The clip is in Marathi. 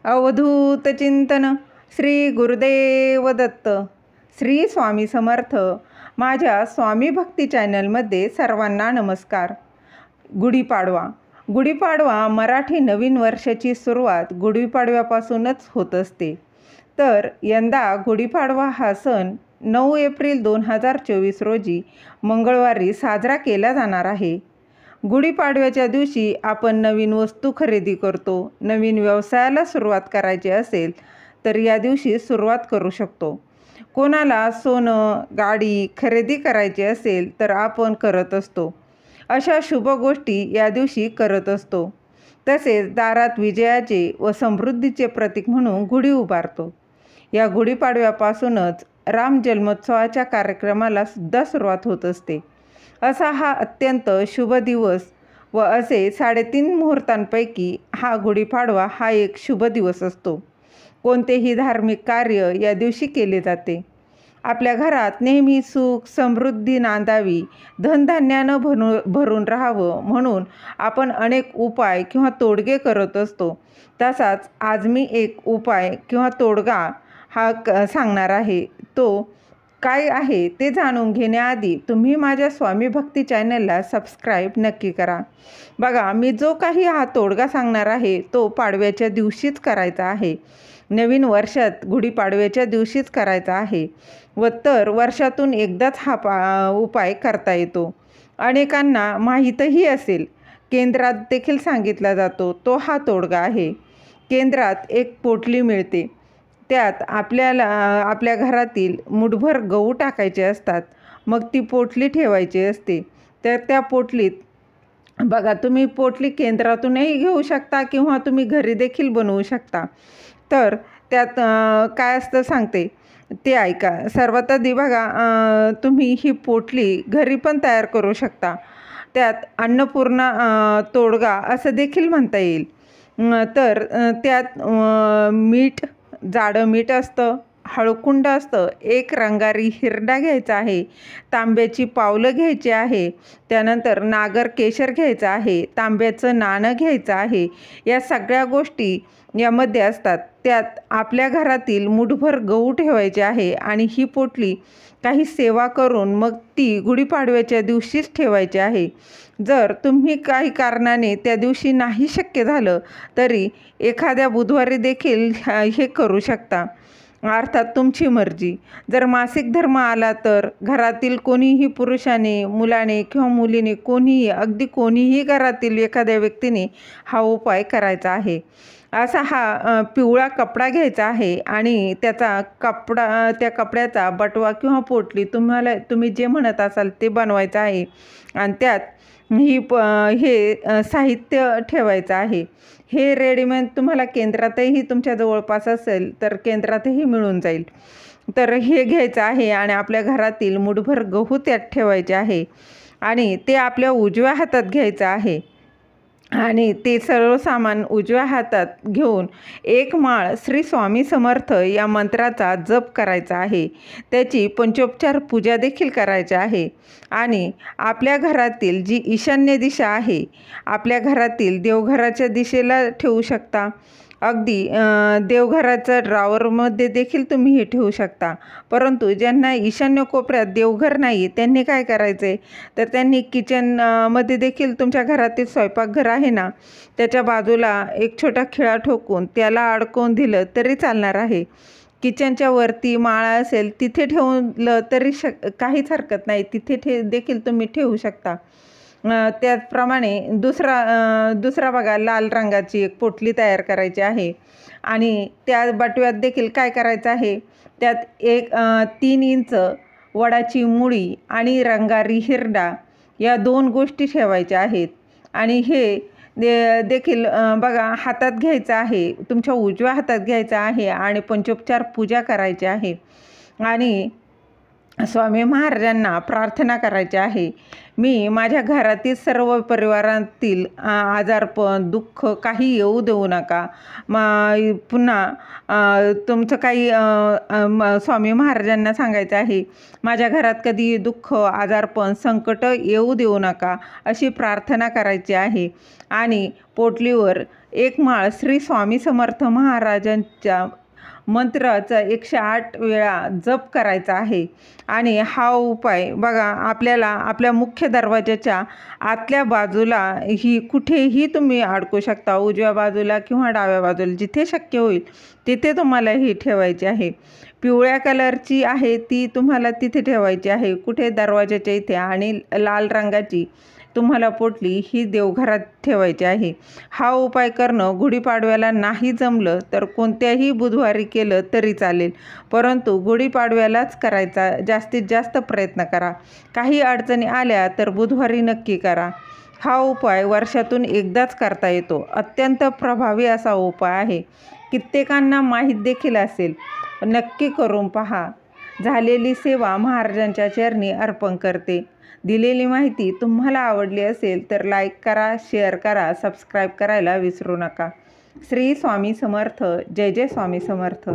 अवधूत चिंतन श्री गुरुदेव दत्त. श्री स्वामी समर्थ. माझ्या स्वामी भक्ती चॅनलमध्ये सर्वांना नमस्कार. गुढीपाडवा मराठी नवीन वर्षाची सुरुवात गुढीपाडव्यापासूनच होत असते. तर यंदा गुढीपाडवा हा सण 9 एप्रिल 2024 रोजी मंगळवारी साजरा केला जाणार आहे. गुढीपाडव्याच्या दिवशी आपण नवीन वस्तू खरेदी करतो. नवीन व्यवसायाला सुरुवात करायची असेल तर या दिवशी सुरुवात करू शकतो. कोणाला सोनं, गाडी खरेदी करायची असेल तर आपण करत असतो. अशा शुभ गोष्टी या दिवशी करत असतो. तसेच दारात विजयाचे व समृद्धीचे प्रतीक म्हणून गुढी उभारतो. या गुढीपाडव्यापासूनच राम जन्मोत्सवाच्या कार्यक्रमाला सुद्धा सुरुवात होत असते. असा हा अत्यंत शुभ दिवस व असे 3.5 मुहूर्तांपैकी हा गुढीपाडवा हा एक शुभ दिवस असतो. कोणतेही धार्मिक कार्य या दिवशी केले जाते. आपल्या घरात नेहमी सुख समृद्धी नांदावी, धनधान्यानं भरून राहावं म्हणून आपण अनेक उपाय किंवा तोडगे करत असतो. तसाच आज मी एक उपाय किंवा तोडगा सांगणार आहे. तो काय आहे ते जाणून घेण्याआधी तुम्ही माझ्या स्वामी भक्ती चॅनलला सबस्क्राईब नक्की करा. बघा, मी जो काही हा तोडगा सांगणार आहे तो पाडव्याच्या दिवशीच करायचा आहे. नवीन वर्षात गुढीपाडव्याच्या दिवशीच करायचा आहे व तर वर्षातून एकदाच हा उपाय करता येतो. अनेकांना माहीतही असेल. केंद्रात देखील सांगितला जातो तो हा तोडगा आहे. केंद्रात एक पोटली मिळते. त्यात आपल्या घरातील मुठभर गहू टाकायचे असतात. मग ती पोटली ठेवायची असते. तर त्या पोटलीत बघा, तुम्ही पोटली केंद्रातूनही घेऊ शकता किंवा तुम्ही घरी देखील बनवू शकता. तर त्यात काय असतं सांगते ते ऐका. सर्वात आधी बघा, तुम्ही ही पोटली घरी पण तयार करू शकता. त्यात अन्नपूर्णा तोडगा असं देखील म्हणता येईल. तर त्यात मीठ, जाडं मीठ असतं, हळकुंड असतं, एक रंगारी हिरडा घ्यायचा आहे, तांब्याची पावलं घ्यायची आहे, त्यानंतर नागर केशर घ्यायचं आहे, तांब्याचं नाणं घ्यायचं आहे. या सगळ्या गोष्टी यामध्ये असतात. त्यात आपल्या घरातील मुठभर गहू ठेवायचे आहे आणि ही पोटली काही सेवा करून मग ती गुढीपाडव्याच्या दिवशीच ठेवायची आहे. जर तुम्ही काही कारणाने त्या दिवशी नाही शक्य झालं तरी एखाद्या बुधवारी देखील हे करू शकता. अर्थात तुमची मर्जी. जर मासिक धर्म आला तर घरातील कोणीही पुरुषाने, मुलाने किंवा मुलीने, अगदी कोणीही घरातील एखाद्या व्यक्तीने हा उपाय करायचा आहे. असा हा पिवळा कपडा घ्यायचा आहे आणि त्या कपड्याचा बटवा किंवा पोटली तुम्ही जे म्हणत असाल ते बनवायचं आहे आणि त्यात हे साहित्य ठेवायचं आहे. हे रेडीमेड तुम्हाला केंद्रातही तुमच्या जवळपास असेल तर केंद्रातही मिळून जाईल. तर हे घ्यायचं आहे आणि आपल्या घरातील मुठभर गहू त्यात ठेवायचे आहे आणि ते आपल्या उजव्या हातात घ्यायचं आहे आणि ते सर्व सामान उजव्या हातात घेऊन एक माळ श्री स्वामी समर्थ या मंत्राचा जप करायचा आहे. त्याची पंचोपचार पूजा देखील करायची आहे आणि आपल्या घरातील जी ईशान्य दिशा आहे, आपल्या घरातील देवघराच्या दिशेला ठेवू शकता. अगदी देवघराचं ड्रॉवरमध्ये देखील तुम्ही हे ठेवू शकता. परंतु ज्यांना ईशान्य कोपऱ्यात देवघर नाही त्यांनी काय करायचे तर त्यांनी किचनमध्ये देखील तुमच्या घरातील स्वयंपाकघर आहे ना, त्याच्या बाजूला एक छोटा खिळा ठोकून त्याला अडकवून दिलं तरी चालणार आहे. किचनच्या वरती माळा असेल तिथे ठेवलं तरी काहीच हरकत नाही. तिथे देखील तुम्ही ठेवू शकता. त्याचप्रमाणे दुसरा बघा, लाल रंगाची एक पोटली तयार करायची आहे आणि त्या बटव्यात देखील काय करायचं आहे, त्यात 3 इंच वडाची मुळी आणि रंगारी हिरडा या 2 गोष्टी ठेवायच्या आहेत. आणि हे देखील बघा हातात घ्यायचं आहे, तुमच्या उजव्या हातात घ्यायचं आहे आणि पंचोपचार पूजा करायची आहे आणि स्वामी महाराजांना प्रार्थना करायची आहे. मी माझ्या घरातील सर्व परिवारातील आजारपण, दुःख काही येऊ देऊ नका. पुन्हा तुमचं काही स्वामी महाराजांना सांगायचं आहे, माझ्या घरात कधी दुःख, आजारपण, संकट येऊ देऊ नका अशी प्रार्थना करायची आहे. आणि पोटलीवर एक माळ श्री स्वामी समर्थ महाराजांच्या मंत्राचा 108 वेळा जप करायचा आहे. आणि हा उपाय बघा, आपल्याला आपल्या मुख्य दरवाजाच्या आतल्या बाजूला ही कुठेही तुम्ही अडकू शकता, उजव्या बाजूला किंवा डाव्या बाजूला, जिथे शक्य होईल तिथे तुम्हाला ही ठेवायची आहे. पिवळ्या कलरची आहे ती तुम्हाला तिथे ठेवायची आहे, कुठे दरवाजाच्या इथे. आणि लाल रंगाची तुम्हाला पोटली ही देवघरात ठेवायची आहे. हा उपाय करणं गुढीपाडव्याला नाही जमलं तर कोणत्याही बुधवारी केलं तरी चालेल, परंतु गुढीपाडव्यालाच करायचा जास्तीत जास्त प्रयत्न करा. काही अडचणी आल्या तर बुधवारी नक्की करा. हा उपाय वर्षातून एकदाच करता येतो. अत्यंत प्रभावी असा उपाय आहे. कित्येकांना माहीत देखील असेल. नक्की करून पहा. झालेली सेवा महाराजांच्या चरणी अर्पण करते. दिलेली माहिती तुम्हाला आवडली असेल तर लाईक करा, शेअर करा, सबस्क्राईब करायला विसरू नका. श्री स्वामी समर्थ. जय जय स्वामी समर्थ.